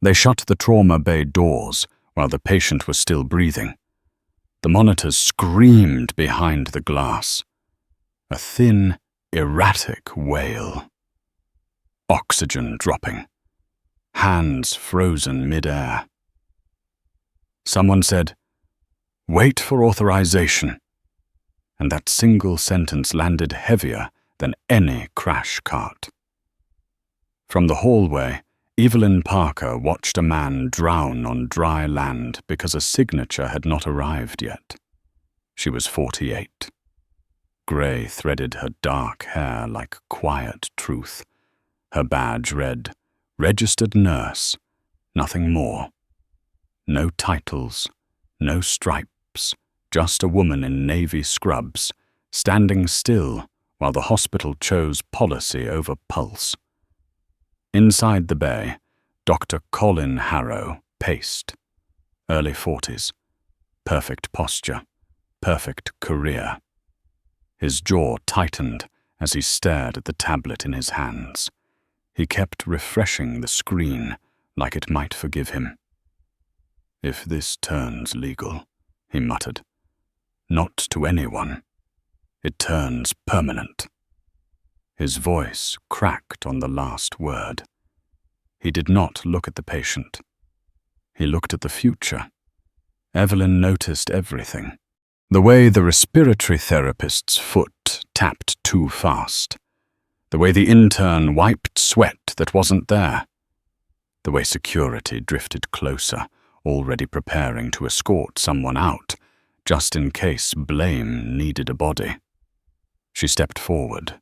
They shut the trauma bay doors while the patient was still breathing. The monitors screamed behind the glass. A thin, erratic wail. Oxygen dropping. Hands frozen mid-air. Someone said, "Wait for authorization." And that single sentence landed heavier than any crash cart. From the hallway, Evelyn Parker watched a man drown on dry land because a signature had not arrived yet. She was 48. Grey threaded her dark hair like quiet truth. Her badge read, "Registered Nurse," nothing more. No titles, no stripes, just a woman in navy scrubs, standing still while the hospital chose policy over pulse. Inside the bay, Dr. Colin Harrow paced. Early 40s. Perfect posture. Perfect career. His jaw tightened as he stared at the tablet in his hands. He kept refreshing the screen like it might forgive him. "If this turns legal," he muttered. "Not to anyone. It turns permanent." His voice cracked on the last word. He did not look at the patient. He looked at the future. Evelyn noticed everything. The way the respiratory therapist's foot tapped too fast. The way the intern wiped sweat that wasn't there. The way security drifted closer, already preparing to escort someone out, just in case blame needed a body. She stepped forward.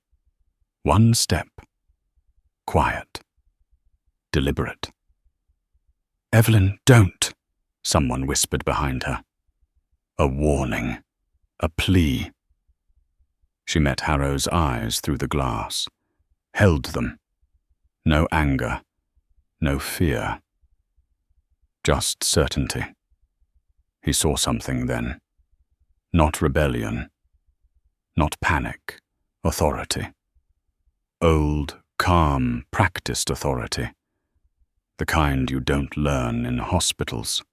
One step. Quiet. Deliberate. "Evelyn, don't," someone whispered behind her. A warning. A plea. She met Harrow's eyes through the glass. Held them. No anger. No fear. Just certainty. He saw something then. Not rebellion. Not panic. Authority. Old, calm, practiced authority. The kind you don't learn in hospitals.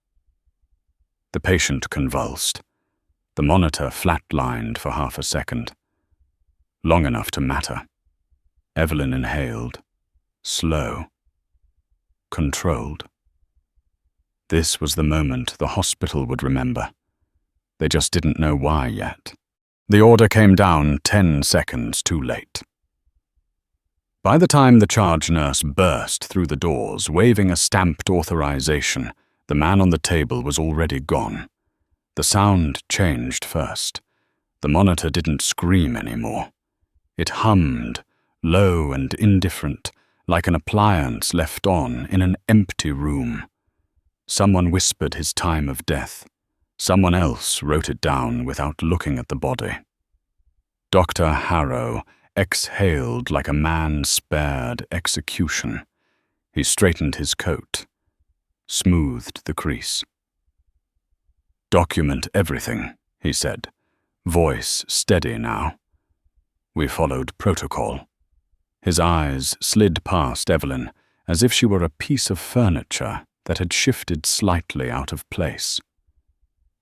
The patient convulsed. The monitor flatlined for half a second. Long enough to matter. Evelyn inhaled. Slow. Controlled. This was the moment the hospital would remember. They just didn't know why yet. The order came down 10 seconds too late. By the time the charge nurse burst through the doors, waving a stamped authorization, the man on the table was already gone. The sound changed first. The monitor didn't scream anymore. It hummed, low and indifferent, like an appliance left on in an empty room. Someone whispered his time of death. Someone else wrote it down without looking at the body. Dr. Harrow exhaled like a man spared execution. He straightened his coat, smoothed the crease. "Document everything," he said, voice steady now. We followed protocol. His eyes slid past Evelyn as if she were a piece of furniture that had shifted slightly out of place.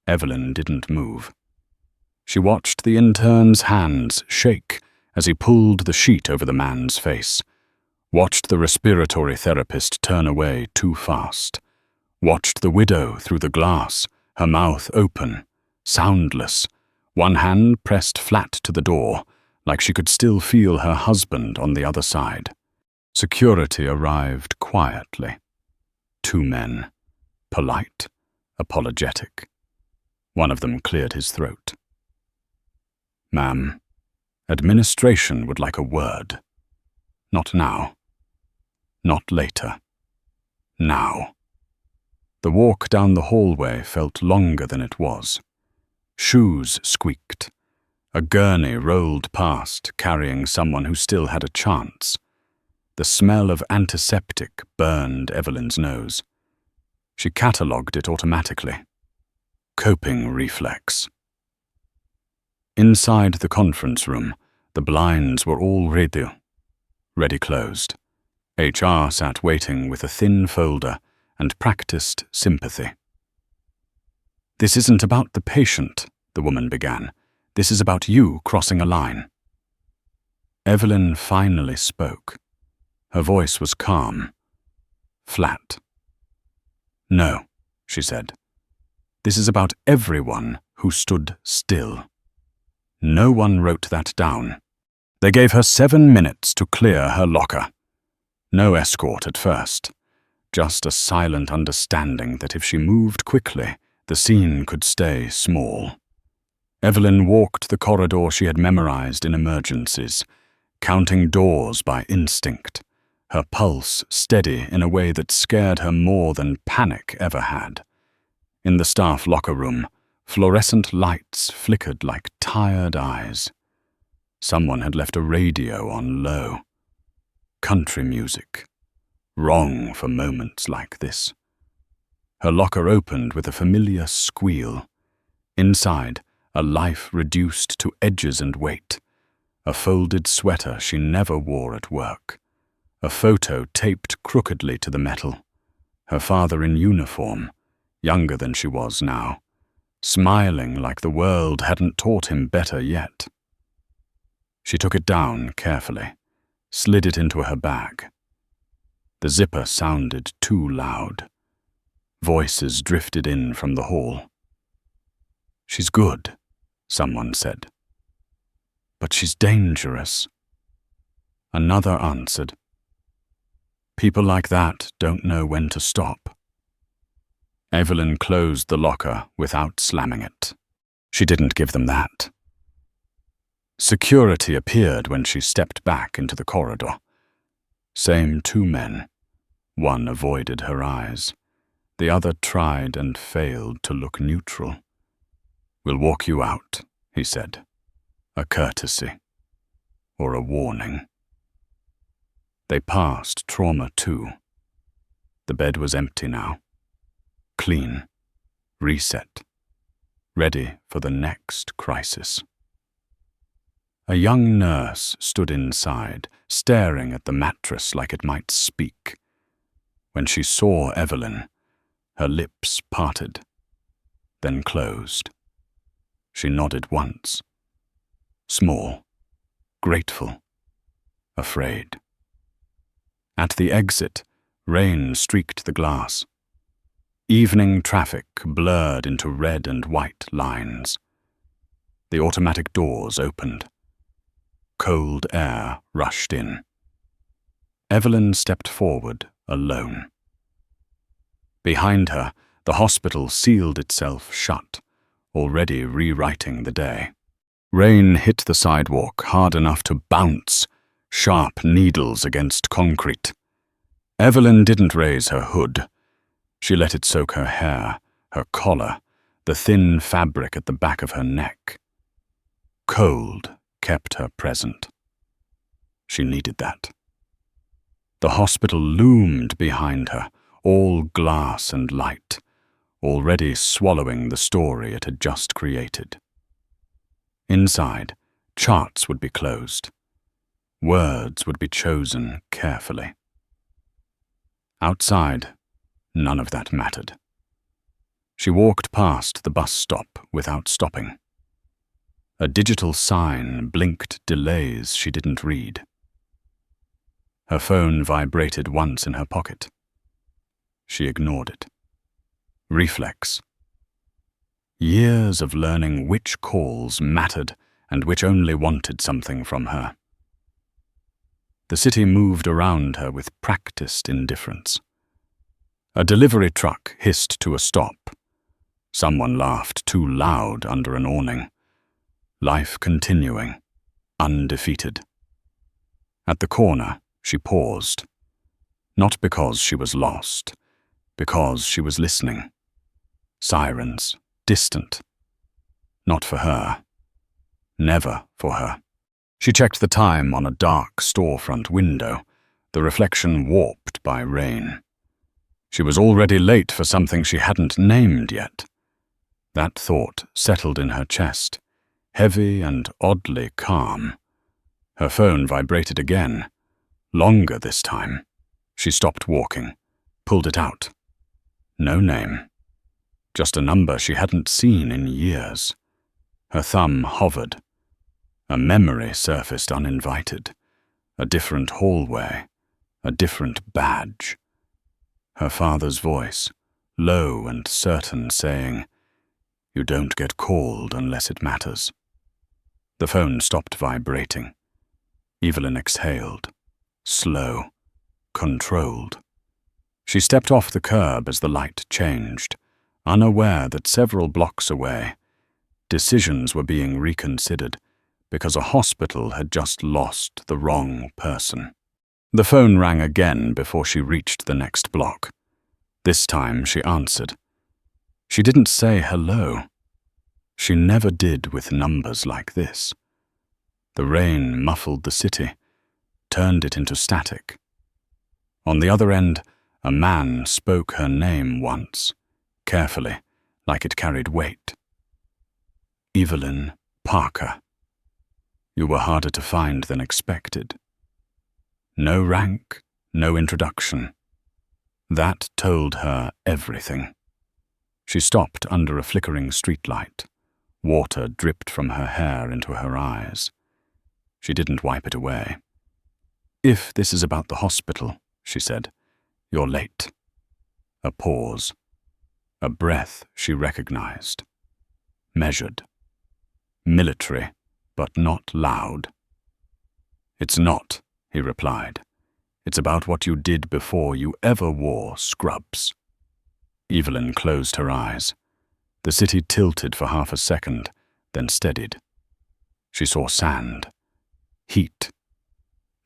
Evelyn didn't move. She watched the intern's hands shake as he pulled the sheet over the man's face, watched the respiratory therapist turn away too fast, watched the widow through the glass, her mouth open, soundless, one hand pressed flat to the door, like she could still feel her husband on the other side. Security arrived quietly. 2 men, polite, apologetic. One of them cleared his throat. "Ma'am, administration would like a word. Not now. Not later. Now." The walk down the hallway felt longer than it was. Shoes squeaked. A gurney rolled past, carrying someone who still had a chance. The smell of antiseptic burned Evelyn's nose. She catalogued it automatically. Coping reflex. Inside the conference room, the blinds were all ready closed. HR sat waiting with a thin folder and practiced sympathy. "This isn't about the patient," the woman began. "This is about you crossing a line." Evelyn finally spoke. Her voice was calm, flat. "No," she said. "This is about everyone who stood still." No one wrote that down. They gave her 7 minutes to clear her locker. No escort at first, just a silent understanding that if she moved quickly, the scene could stay small. Evelyn walked the corridor she had memorized in emergencies, counting doors by instinct, her pulse steady in a way that scared her more than panic ever had. In the staff locker room, fluorescent lights flickered like tired eyes. Someone had left a radio on low. Country music. Wrong for moments like this. Her locker opened with a familiar squeal. Inside, a life reduced to edges and weight. A folded sweater she never wore at work. A photo taped crookedly to the metal. Her father in uniform, younger than she was now, smiling like the world hadn't taught him better yet. She took it down carefully, slid it into her bag. The zipper sounded too loud. Voices drifted in from the hall. "She's good," someone said. "But she's dangerous." Another answered. "People like that don't know when to stop." Evelyn closed the locker without slamming it. She didn't give them that. Security appeared when she stepped back into the corridor. Same 2 men. One avoided her eyes. The other tried and failed to look neutral. "We'll walk you out," he said. A courtesy. Or a warning. They passed Trauma 2. The bed was empty now. Clean. Reset. Ready for the next crisis. A young nurse stood inside, staring at the mattress like it might speak. When she saw Evelyn, her lips parted, then closed. She nodded once. Small, grateful, afraid. At the exit, rain streaked the glass. Evening traffic blurred into red and white lines. The automatic doors opened. Cold air rushed in. Evelyn stepped forward, alone. Behind her, the hospital sealed itself shut, already rewriting the day. Rain hit the sidewalk hard enough to bounce, sharp needles against concrete. Evelyn didn't raise her hood. She let it soak her hair, her collar, the thin fabric at the back of her neck. Cold kept her present. She needed that. The hospital loomed behind her, all glass and light, already swallowing the story it had just created. Inside, charts would be closed. Words would be chosen carefully. Outside, none of that mattered. She walked past the bus stop without stopping. A digital sign blinked delays she didn't read. Her phone vibrated once in her pocket. She ignored it. Reflex. Years of learning which calls mattered and which only wanted something from her. The city moved around her with practiced indifference. A delivery truck hissed to a stop. Someone laughed too loud under an awning. Life continuing, undefeated. At the corner, she paused. Not because she was lost, because she was listening. Sirens, distant. Not for her. Never for her. She checked the time on a dark storefront window, the reflection warped by rain. She was already late for something she hadn't named yet. That thought settled in her chest, heavy and oddly calm. Her phone vibrated again, longer this time. She stopped walking, pulled it out. No name. Just a number she hadn't seen in years. Her thumb hovered. A memory surfaced uninvited. A different hallway. A different badge. Her father's voice, low and certain, saying, "You don't get called unless it matters." The phone stopped vibrating. Evelyn exhaled. Slow. Controlled. She stepped off the curb as the light changed, unaware that several blocks away, decisions were being reconsidered because a hospital had just lost the wrong person. The phone rang again before she reached the next block. This time she answered. She didn't say hello. She never did with numbers like this. The rain muffled the city, turned it into static. On the other end, a man spoke her name once, carefully, like it carried weight. Evelyn Parker. You were harder to find than expected. No rank, no introduction. That told her everything. She stopped under a flickering streetlight. Water dripped from her hair into her eyes. She didn't wipe it away. "If this is about the hospital," she said, "you're late." A pause. A breath she recognized. Measured. Military, but not loud. "It's not," he replied. "It's about what you did before you ever wore scrubs." Evelyn closed her eyes. The city tilted for half a second, then steadied. She saw sand. Heat.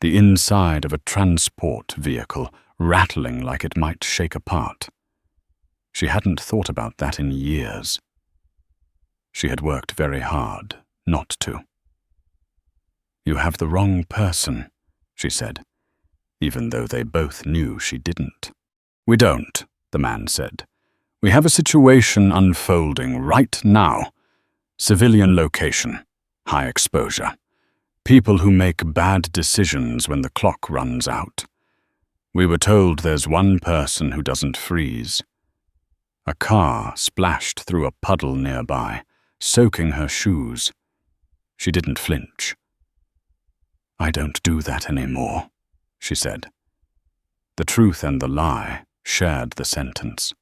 The inside of a transport vehicle, rattling like it might shake apart. She hadn't thought about that in years. She had worked very hard not to. "You have the wrong person," she said, even though they both knew she didn't. "We don't," the man said. "We have a situation unfolding right now. Civilian location, high exposure. People who make bad decisions when the clock runs out. We were told there's one person who doesn't freeze." A car splashed through a puddle nearby, soaking her shoes. She didn't flinch. "I don't do that anymore," she said. The truth and the lie shared the sentence.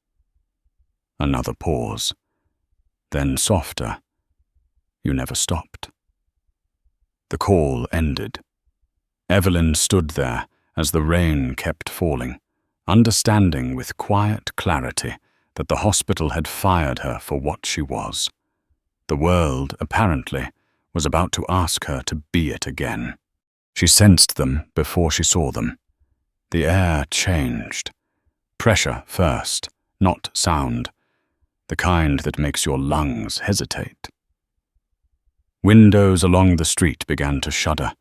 Another pause. Then softer. "You never stopped." The call ended. Evelyn stood there as the rain kept falling, understanding with quiet clarity that the hospital had fired her for what she was. The world, apparently, was about to ask her to be it again. She sensed them before she saw them. The air changed. Pressure first, not sound. The kind that makes your lungs hesitate. Windows along the street began to shudder,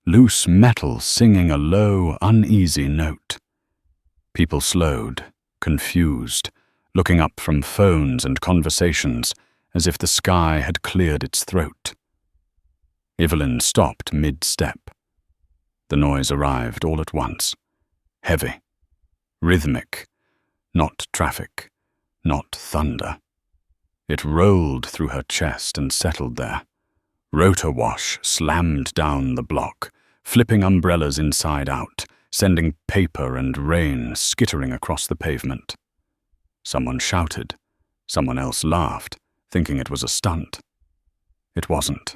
loose metal singing a low, uneasy note. People slowed, confused, looking up from phones and conversations as if the sky had cleared its throat. Evelyn stopped mid-step. The noise arrived all at once. Heavy. Rhythmic. Not traffic. Not thunder. It rolled through her chest and settled there. Rotor wash slammed down the block, flipping umbrellas inside out, sending paper and rain skittering across the pavement. Someone shouted. Someone else laughed, thinking it was a stunt. It wasn't.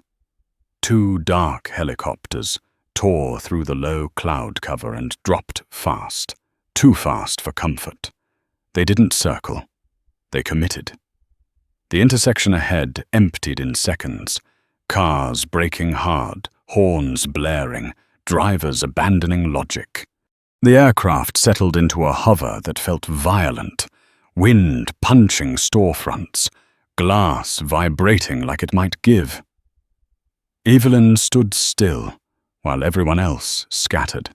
2 dark helicopters tore through the low cloud cover and dropped fast, too fast for comfort. They didn't circle. They committed. The intersection ahead emptied in seconds, cars braking hard, horns blaring, drivers abandoning logic. The aircraft settled into a hover that felt violent, wind punching storefronts, glass vibrating like it might give. Evelyn stood still, while everyone else scattered.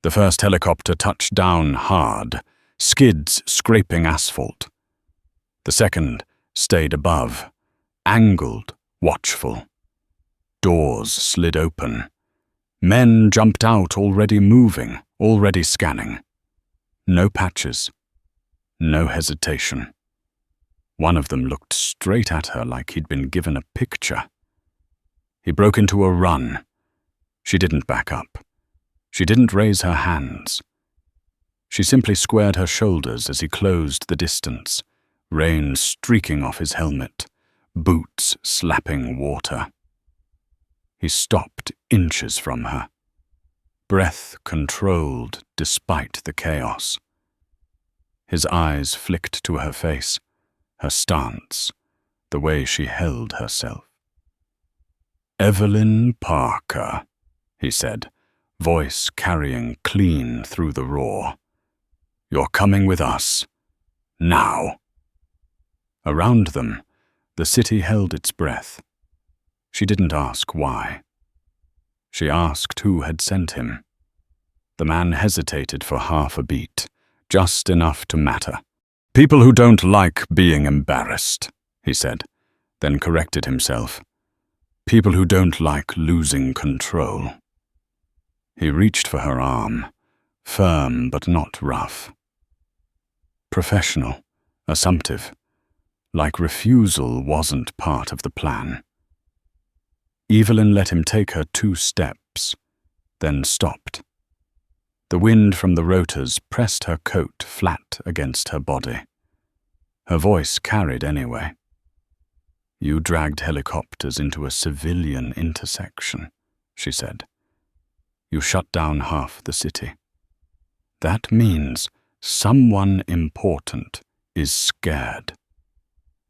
The first helicopter touched down hard, skids scraping asphalt. The second stayed above, angled, watchful. Doors slid open. Men jumped out, already moving, already scanning. No patches. No hesitation. One of them looked straight at her like he'd been given a picture. He broke into a run. She didn't back up. She didn't raise her hands. She simply squared her shoulders as he closed the distance, rain streaking off his helmet, boots slapping water. He stopped inches from her, breath controlled despite the chaos. His eyes flicked to her face, her stance, the way she held herself. "Evelyn Parker," he said, voice carrying clean through the roar. "You're coming with us. Now." Around them, the city held its breath. She didn't ask why. She asked who had sent him. The man hesitated for half a beat, just enough to matter. "People who don't like being embarrassed," he said, then corrected himself. "People who don't like losing control." He reached for her arm, firm but not rough. Professional, assumptive, like refusal wasn't part of the plan. Evelyn let him take her 2 steps, then stopped. The wind from the rotors pressed her coat flat against her body. Her voice carried anyway. "You dragged helicopters into a civilian intersection," she said. "You shut down half the city. That means someone important is scared.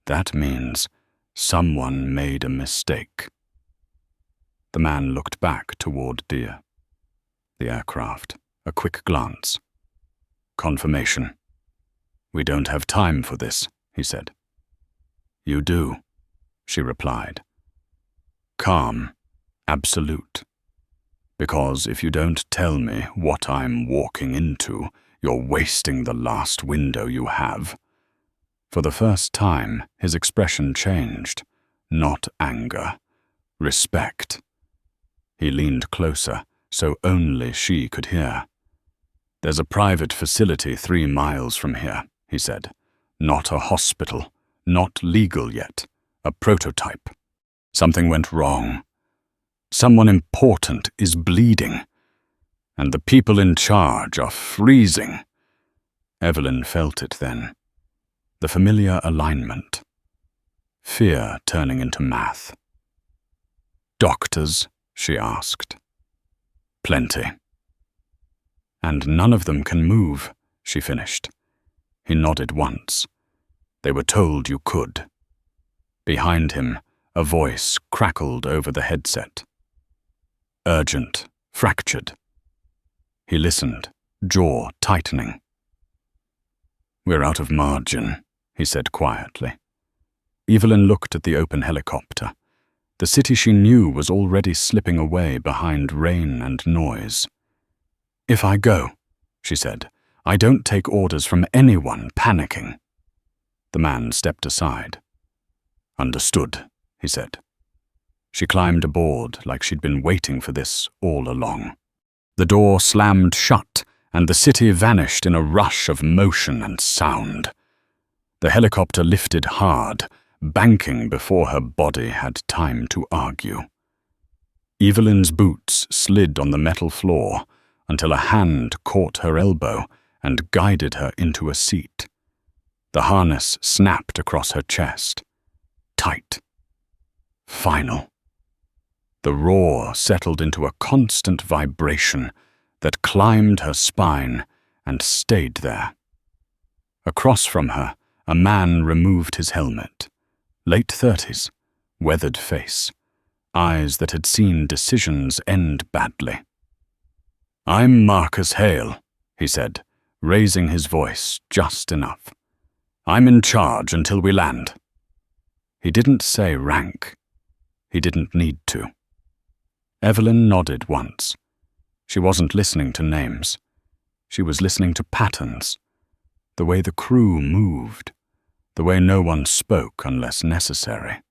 That means someone made a mistake." The man looked back toward Deer. The aircraft, a quick glance. "Confirmation." "We don't have time for this," he said. "You do," she replied. Calm, absolute. "Because if you don't tell me what I'm walking into, you're wasting the last window you have." For the first time, his expression changed. Not anger. Respect. He leaned closer, so only she could hear. "There's a private facility 3 miles from here," he said. "Not a hospital. Not legal yet. A prototype. Something went wrong. Someone important is bleeding. And the people in charge are freezing." Evelyn felt it then. The familiar alignment. Fear turning into math. "Doctors?" she asked. "Plenty." "And none of them can move," she finished. He nodded once. "They were told you could." Behind him, a voice crackled over the headset. Urgent, fractured. He listened, jaw tightening. "We're out of margin," he said quietly. Evelyn looked at the open helicopter. The city she knew was already slipping away behind rain and noise. "If I go," she said, "I don't take orders from anyone panicking." The man stepped aside. "Understood," he said. She climbed aboard like she'd been waiting for this all along. The door slammed shut, and the city vanished in a rush of motion and sound. The helicopter lifted hard, banking before her body had time to argue. Evelyn's boots slid on the metal floor until a hand caught her elbow and guided her into a seat. The harness snapped across her chest. Tight. Final. The roar settled into a constant vibration that climbed her spine and stayed there. Across from her, a man removed his helmet. Late 30s, weathered face, eyes that had seen decisions end badly. "I'm Marcus Hale," he said, raising his voice just enough. "I'm in charge until we land." He didn't say rank. He didn't need to. Evelyn nodded once. She wasn't listening to names. She was listening to patterns. The way the crew moved. The way no one spoke unless necessary.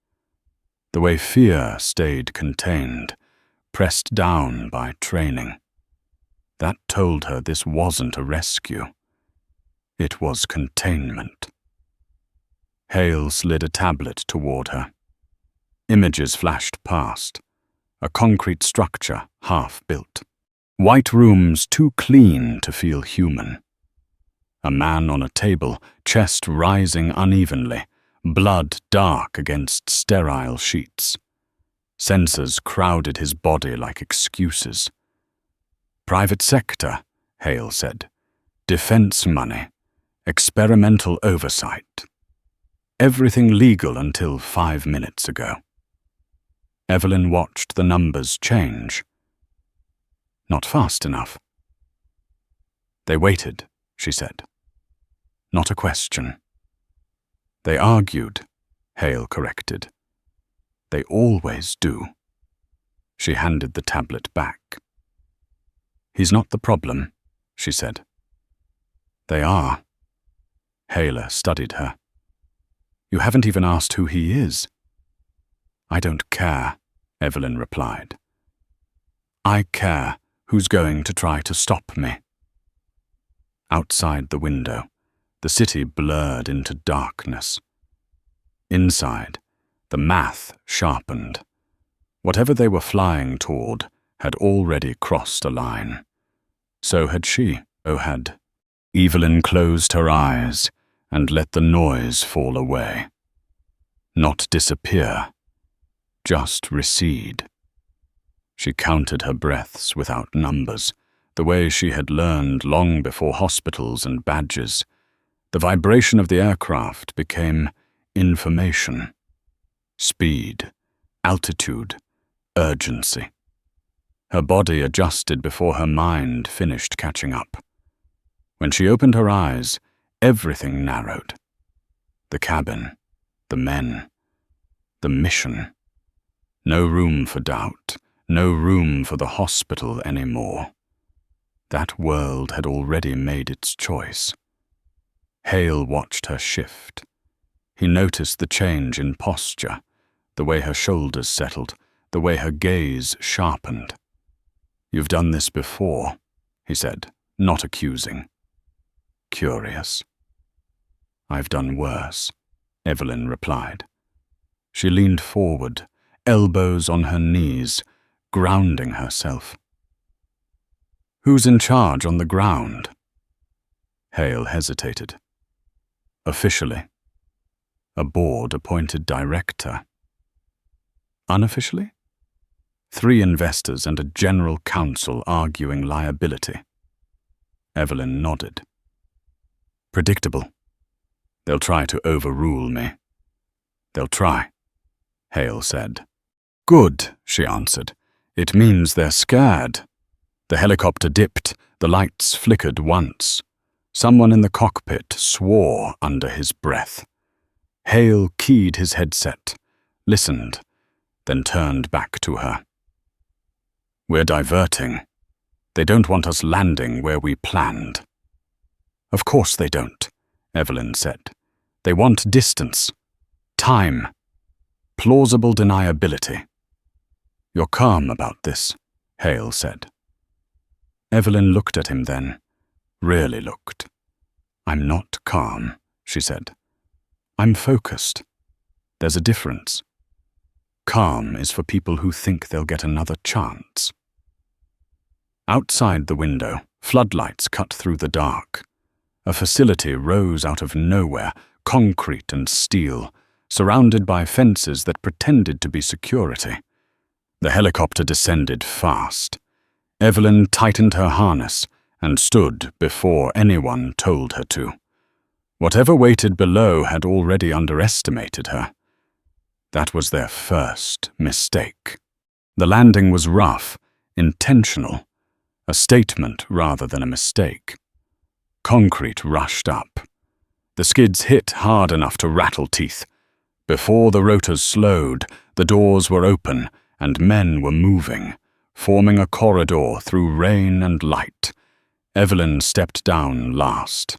The way fear stayed contained, pressed down by training. That told her this wasn't a rescue. It was containment. Hale slid a tablet toward her. Images flashed past. A concrete structure half-built. White rooms too clean to feel human. A man on a table, chest rising unevenly, blood dark against sterile sheets. Sensors crowded his body like excuses. Private sector, Hale said. Defense money. Experimental oversight. Everything legal until 5 minutes ago. Evelyn watched the numbers change. Not fast enough. They waited, she said. Not a question. They argued, Hale corrected. They always do. She handed the tablet back. He's not the problem, she said. They are. Hale studied her. You haven't even asked who he is. I don't care, Evelyn replied. I care who's going to try to stop me. Outside the window, the city blurred into darkness. Inside, the math sharpened. Whatever they were flying toward had already crossed a line. So had she, had. Evelyn closed her eyes and let the noise fall away. Not disappear, just recede. She counted her breaths without numbers, the way she had learned long before hospitals and badges. The vibration of the aircraft became information. Speed, altitude, urgency. Her body adjusted before her mind finished catching up. When she opened her eyes, everything narrowed. The cabin, the men, the mission. No room for doubt, no room for the hospital anymore. That world had already made its choice. Hale watched her shift. He noticed the change in posture, the way her shoulders settled, the way her gaze sharpened. You've done this before, he said, not accusing. Curious. I've done worse, Evelyn replied. She leaned forward, elbows on her knees, grounding herself. Who's in charge on the ground? Hale hesitated. Officially, a board-appointed director. Unofficially? 3 investors and a general counsel arguing liability. Evelyn nodded. Predictable. They'll try to overrule me. They'll try, Hale said. Good, she answered. It means they're scared. The helicopter dipped, the lights flickered once. Someone in the cockpit swore under his breath. Hale keyed his headset, listened, then turned back to her. We're diverting. They don't want us landing where we planned. Of course they don't, Evelyn said. They want distance, time, plausible deniability. You're calm about this, Hale said. Evelyn looked at him then, really looked. I'm not calm, she said. I'm focused. There's a difference. Calm is for people who think they'll get another chance. Outside the window, floodlights cut through the dark. A facility rose out of nowhere, concrete and steel, surrounded by fences that pretended to be security. The helicopter descended fast. Evelyn tightened her harness and stood before anyone told her to. Whatever waited below had already underestimated her. That was their first mistake. The landing was rough, intentional, a statement rather than a mistake. Concrete rushed up. The skids hit hard enough to rattle teeth. Before the rotors slowed, the doors were open and men were moving, forming a corridor through rain and light. Evelyn stepped down last.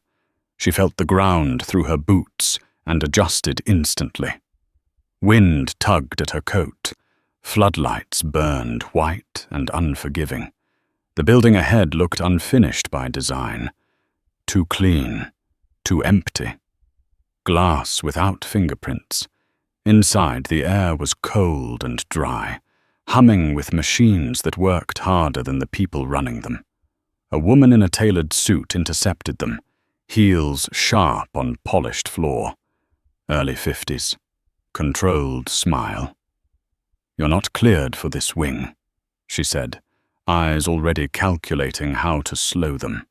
She felt the ground through her boots and adjusted instantly. Wind tugged at her coat. Floodlights burned white and unforgiving. The building ahead looked unfinished by design. Too clean, too empty. Glass without fingerprints. Inside, the air was cold and dry, humming with machines that worked harder than the people running them. A woman in a tailored suit intercepted them, heels sharp on polished floor. Early 50s. Controlled smile. "You're not cleared for this wing," she said, eyes already calculating how to slow them.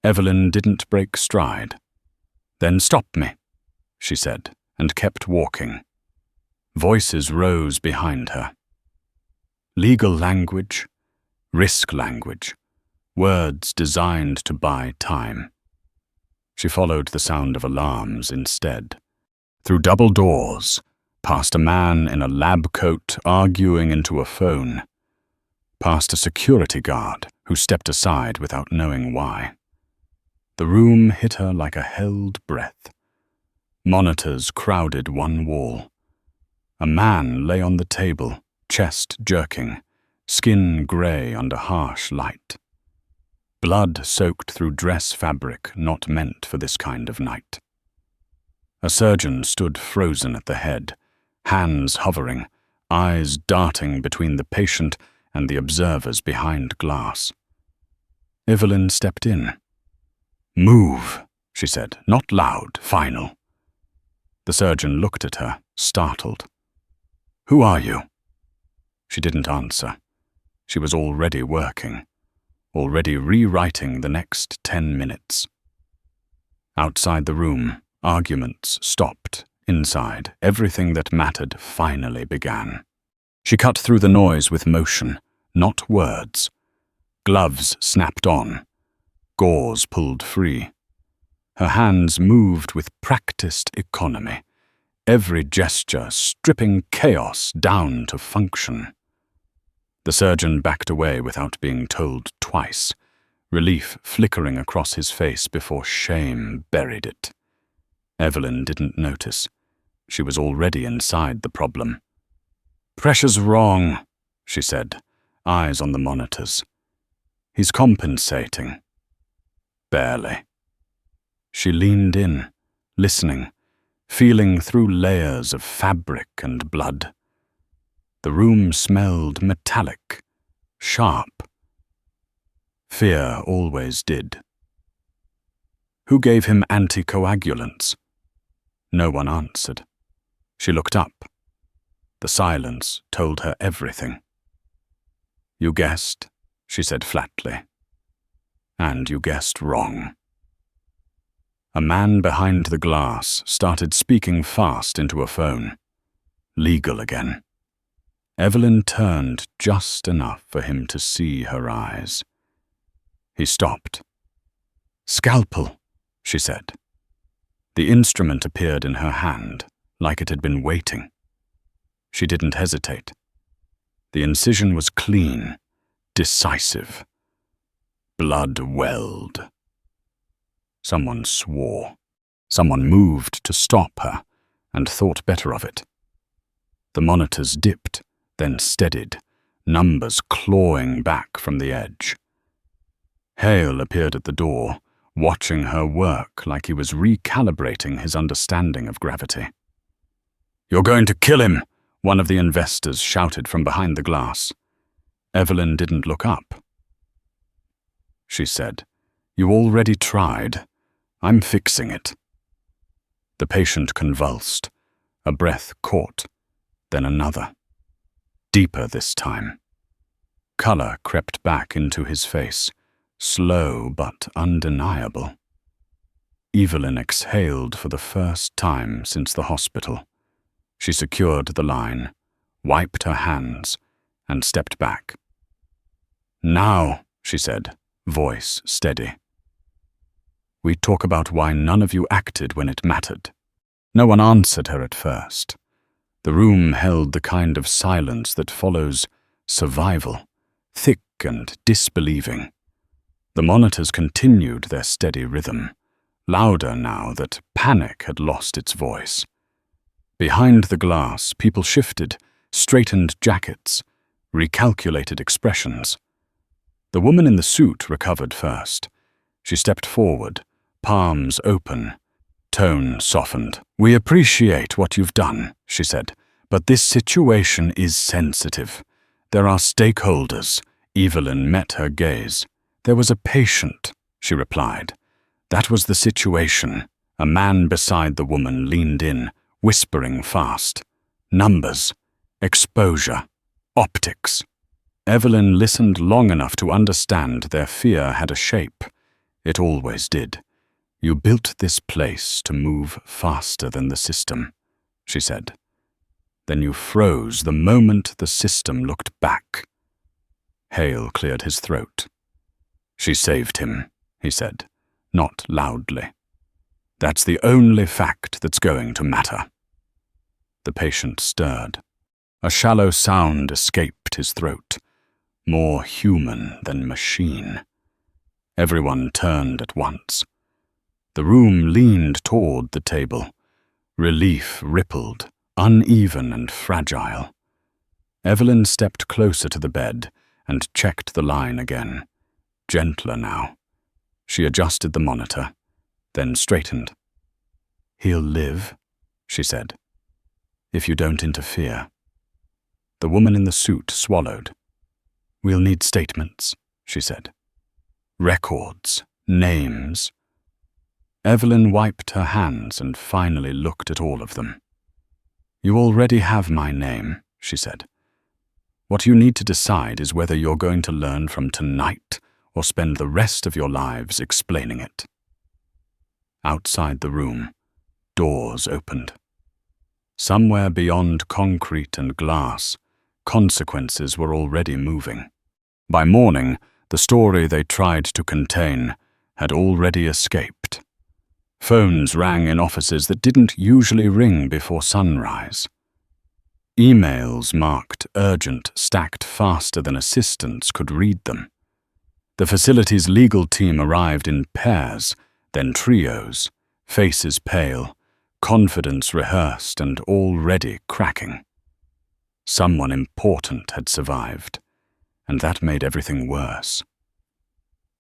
Evelyn didn't break stride. "Then stop me," she said, and kept walking. Voices rose behind her. Legal language, risk language, words designed to buy time. She followed the sound of alarms instead. Through double doors, past a man in a lab coat arguing into a phone, past a security guard who stepped aside without knowing why. The room hit her like a held breath. Monitors crowded one wall. A man lay on the table, chest jerking, skin grey under harsh light. Blood soaked through dress fabric not meant for this kind of night. A surgeon stood frozen at the head, hands hovering, eyes darting between the patient and the observers behind glass. Evelyn stepped in. "Move," she said, not loud, final. The surgeon looked at her, startled. "Who are you?" She didn't answer. She was already working, already rewriting the next 10 minutes. Outside the room, arguments stopped. Inside, everything that mattered finally began. She cut through the noise with motion, not words. Gloves snapped on. Gauze pulled free. Her hands moved with practiced economy, every gesture stripping chaos down to function. The surgeon backed away without being told twice, relief flickering across his face before shame buried it. Evelyn didn't notice. She was already inside the problem. "Pressure's wrong," she said, eyes on the monitors. "He's compensating." Barely. She leaned in, listening, feeling through layers of fabric and blood. The room smelled metallic, sharp. Fear always did. Who gave him anticoagulants? No one answered. She looked up. The silence told her everything. "You guessed," she said flatly. "And you guessed wrong." A man behind the glass started speaking fast into a phone. Legal again. Evelyn turned just enough for him to see her eyes. He stopped. "Scalpel," she said. The instrument appeared in her hand, like it had been waiting. She didn't hesitate. The incision was clean, decisive. Blood welled. Someone swore. Someone moved to stop her, and thought better of it. The monitors dipped, then steadied, numbers clawing back from the edge. Hale appeared at the door, watching her work like he was recalibrating his understanding of gravity. "You're going to kill him," one of the investors shouted from behind the glass. Evelyn didn't look up. She said, "You already tried. I'm fixing it." The patient convulsed. A breath caught, then another. Deeper this time. Color crept back into his face, slow but undeniable. Evelyn exhaled for the first time since the hospital. She secured the line, wiped her hands, and stepped back. "Now," she said, voice steady. "We talk about why none of you acted when it mattered." No one answered her at first. The room held the kind of silence that follows survival, thick and disbelieving. The monitors continued their steady rhythm, louder now that panic had lost its voice. Behind the glass, people shifted, straightened jackets, recalculated expressions. The woman in the suit recovered first. She stepped forward, palms open. Tone softened. "We appreciate what you've done," she said, "but this situation is sensitive. There are stakeholders." Evelyn met her gaze. "There was a patient," she replied. "That was the situation." A man beside the woman leaned in, whispering fast. "Numbers, exposure, optics." Evelyn listened long enough to understand their fear had a shape. It always did. "You built this place to move faster than the system," she said. "Then you froze the moment the system looked back." Hale cleared his throat. "She saved him," he said, not loudly. "That's the only fact that's going to matter." The patient stirred. A shallow sound escaped his throat, more human than machine. Everyone turned at once. The room leaned toward the table. Relief rippled, uneven and fragile. Evelyn stepped closer to the bed and checked the line again. Gentler now. She adjusted the monitor, then straightened. "He'll live," she said, "if you don't interfere." The woman in the suit swallowed. "We'll need statements," she said. "Records, names." Evelyn wiped her hands and finally looked at all of them. "You already have my name," she said. "What you need to decide is whether you're going to learn from tonight or spend the rest of your lives explaining it." Outside the room, doors opened. Somewhere beyond concrete and glass, consequences were already moving. By morning, the story they tried to contain had already escaped. Phones rang in offices that didn't usually ring before sunrise. Emails marked urgent stacked faster than assistants could read them. The facility's legal team arrived in pairs, then trios, faces pale, confidence rehearsed and already cracking. Someone important had survived, and that made everything worse.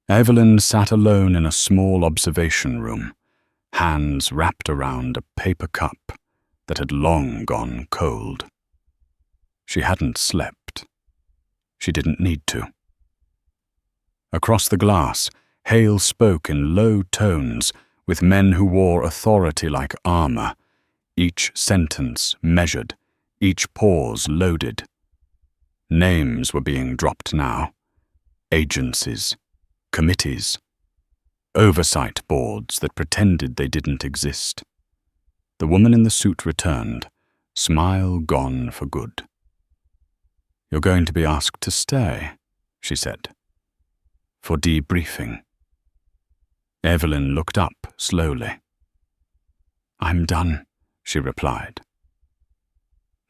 Evelyn sat alone in a small observation room, hands wrapped around a paper cup that had long gone cold. She hadn't slept. She didn't need to. Across the glass, Hale spoke in low tones with men who wore authority like armor, each sentence measured, each pause loaded. Names were being dropped now. Agencies, committees, oversight boards that pretended they didn't exist. The woman in the suit returned, smile gone for good. "You're going to be asked to stay," she said, "for debriefing." Evelyn looked up slowly. "I'm done," she replied.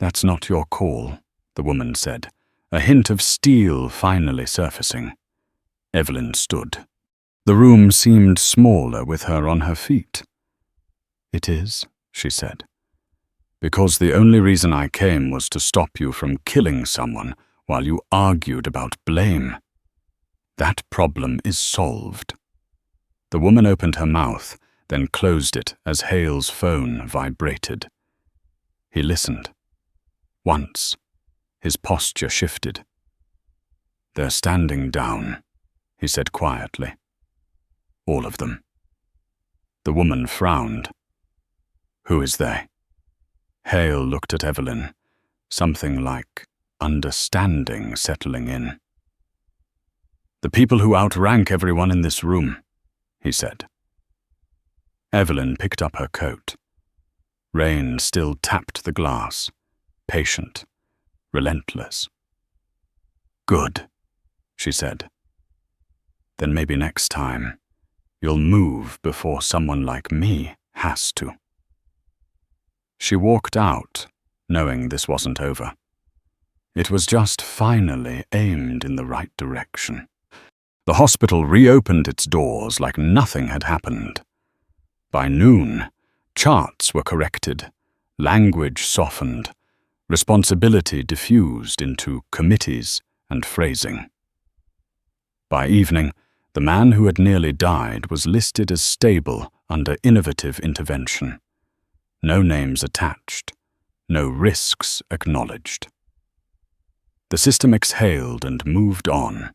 "That's not your call," the woman said, a hint of steel finally surfacing. Evelyn stood. The room seemed smaller with her on her feet. "It is," she said, "because the only reason I came was to stop you from killing someone while you argued about blame. That problem is solved." The woman opened her mouth, then closed it as Hale's phone vibrated. He listened. Once, his posture shifted. "They're standing down," he said quietly. "All of them." The woman frowned. "Who is they?" Hale looked at Evelyn, something like understanding settling in. "The people who outrank everyone in this room," he said. Evelyn picked up her coat. Rain still tapped the glass, patient, relentless. "Good," she said. "Then maybe next time, you'll move before someone like me has to." She walked out, knowing this wasn't over. It was just finally aimed in the right direction. The hospital reopened its doors like nothing had happened. By noon, charts were corrected, language softened, responsibility diffused into committees and phrasing. By evening, The man who had nearly died was listed as stable under innovative intervention. No names attached, no risks acknowledged. The system exhaled and moved on,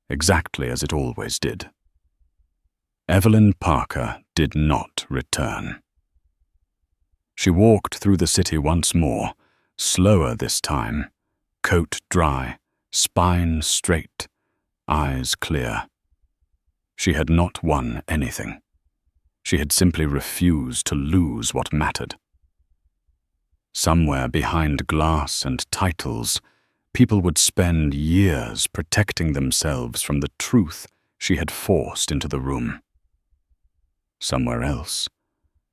exactly as it always did. Evelyn Parker did not return. She walked through the city once more, slower this time, coat dry, spine straight, eyes clear. She had not won anything. She had simply refused to lose what mattered. Somewhere behind glass and titles, people would spend years protecting themselves from the truth she had forced into the room. Somewhere else,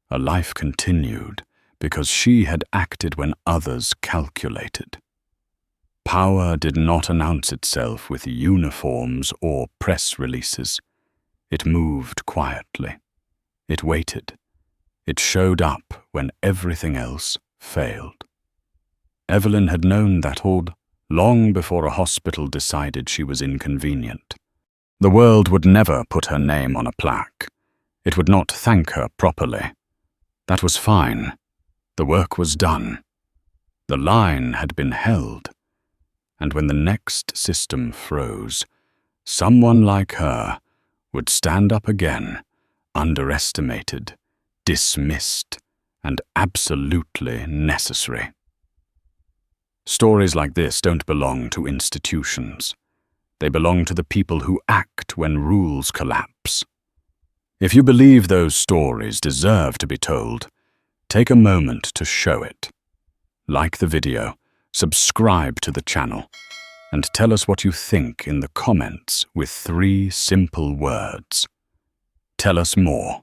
a life continued because she had acted when others calculated. Power did not announce itself with uniforms or press releases. It moved quietly. It waited. It showed up when everything else failed. Evelyn had known that hold long before a hospital decided she was inconvenient. The world would never put her name on a plaque. It would not thank her properly. That was fine. The work was done. The line had been held. And when the next system froze, someone like her would stand up again, underestimated, dismissed, and absolutely necessary. Stories like this don't belong to institutions. They belong to the people who act when rules collapse. If you believe those stories deserve to be told, take a moment to show it. Like the video, subscribe to the channel, and tell us what you think in the comments with 3 simple words. Tell us more.